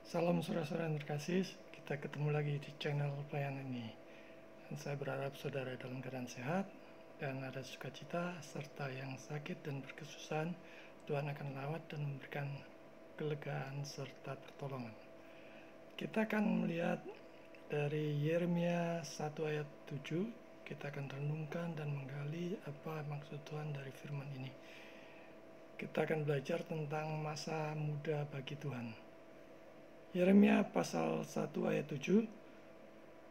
Salam saudara-saudara yang terkasih, kita ketemu lagi di channel pelayanan ini. Dan saya berharap saudara dalam keadaan sehat dan ada sukacita, serta yang sakit dan berkesusahan, Tuhan akan lawat dan memberikan kelegaan serta pertolongan. Kita akan melihat dari Yeremia 1 ayat 7, kita akan renungkan dan menggali apa maksud Tuhan dari firman ini. Kita akan belajar tentang masa muda bagi Tuhan. Yeremia pasal 1 ayat 7,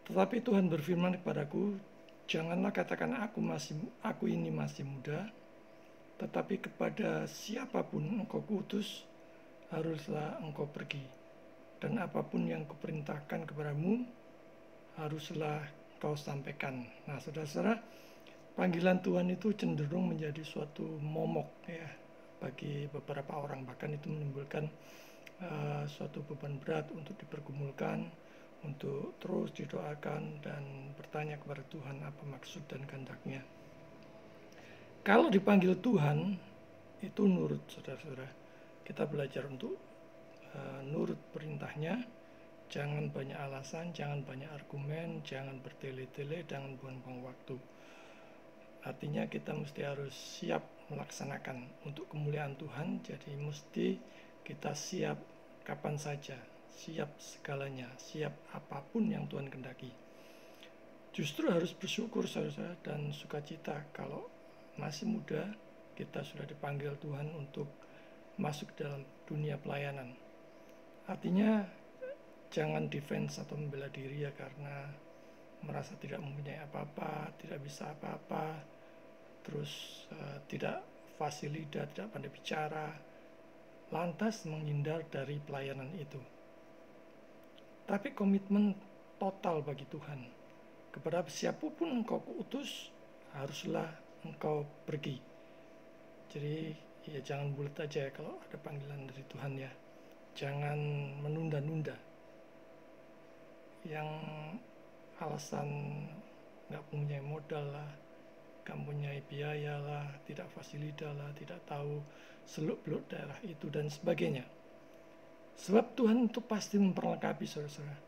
tetapi Tuhan berfirman kepadaku, janganlah katakan aku ini masih muda, tetapi kepada siapapun engkau kuutus, haruslah engkau pergi. Dan apapun yang kuperintahkan kepadamu, haruslah kau sampaikan. Nah, saudara-saudara, panggilan Tuhan itu cenderung menjadi suatu momok ya bagi beberapa orang, bahkan itu menimbulkan suatu beban berat untuk dipergumulkan, untuk terus didoakan dan bertanya kepada Tuhan apa maksud dan kehendak-Nya. Kalau dipanggil Tuhan, itu nurut, saudara-saudara. Kita belajar untuk nurut perintahnya, jangan banyak alasan, jangan banyak argumen, jangan bertele-tele, jangan buang-buang waktu. Artinya kita mesti harus siap melaksanakan untuk kemuliaan Tuhan, jadi mesti kita siap kapan saja, siap segalanya, siap apapun yang Tuhan kehendaki. Justru harus bersyukur saudara dan sukacita kalau masih muda kita sudah dipanggil Tuhan untuk masuk dalam dunia pelayanan. Artinya jangan defense atau membela diri ya karena merasa tidak mempunyai apa-apa, tidak bisa apa-apa, terus tidak fasilida, tidak pandai bicara, lantas menghindar dari pelayanan itu. Tapi komitmen total bagi Tuhan. Kepada siapapun engkau kuutus, haruslah engkau pergi. Jadi ya jangan bulat aja ya kalau ada panggilan dari Tuhan ya. Jangan menunda-nunda. Yang alasan nggak punya modal lah, nggak punya biaya lah, tidak fasilita lah, tidak tahu seluk-beluk daerah itu dan sebagainya. Sebab Tuhan itu pasti memperlengkapi saudara-saudara.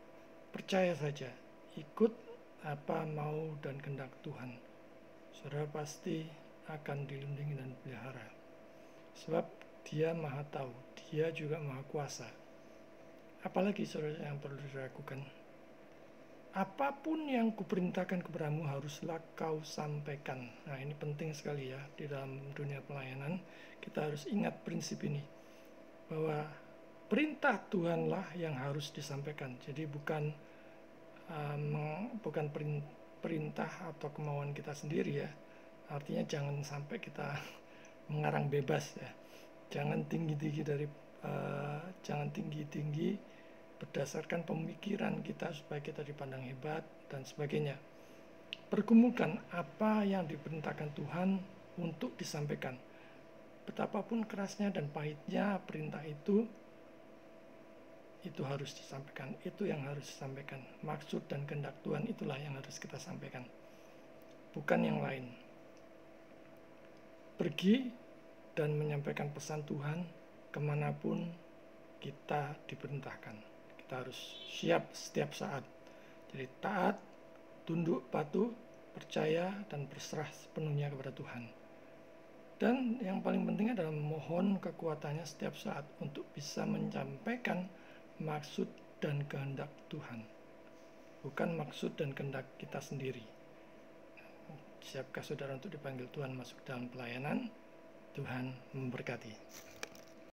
Percaya saja, ikut apa mau dan kehendak Tuhan. Saudara pasti akan dilindungi dan dipelihara. Sebab Dia Maha Tahu, Dia juga Maha Kuasa. Apalagi saudara yang perlu dilakukan. Apapun yang kuperintahkan kepadamu haruslah kau sampaikan. Nah, ini penting sekali ya di dalam dunia pelayanan. Kita harus ingat prinsip ini, bahwa perintah Tuhanlah yang harus disampaikan. Jadi bukan perintah atau kemauan kita sendiri ya. Artinya jangan sampai kita mengarang bebas ya. Jangan tinggi-tinggi berdasarkan pemikiran kita supaya kita dipandang hebat dan sebagainya. Pergumulkan apa yang diperintahkan Tuhan untuk disampaikan. Betapapun kerasnya dan pahitnya perintah itu harus disampaikan. Itu yang harus disampaikan. Maksud dan kehendak Tuhan itulah yang harus kita sampaikan, bukan yang lain. Pergi dan menyampaikan pesan Tuhan kemanapun kita diperintahkan. Kita harus siap setiap saat. Jadi taat, tunduk patuh, percaya dan berserah sepenuhnya kepada Tuhan. Dan yang paling penting adalah mohon kekuatannya setiap saat untuk bisa menyampaikan maksud dan kehendak Tuhan, bukan maksud dan kehendak kita sendiri. Siapkah saudara untuk dipanggil Tuhan masuk dalam pelayanan? Tuhan memberkati.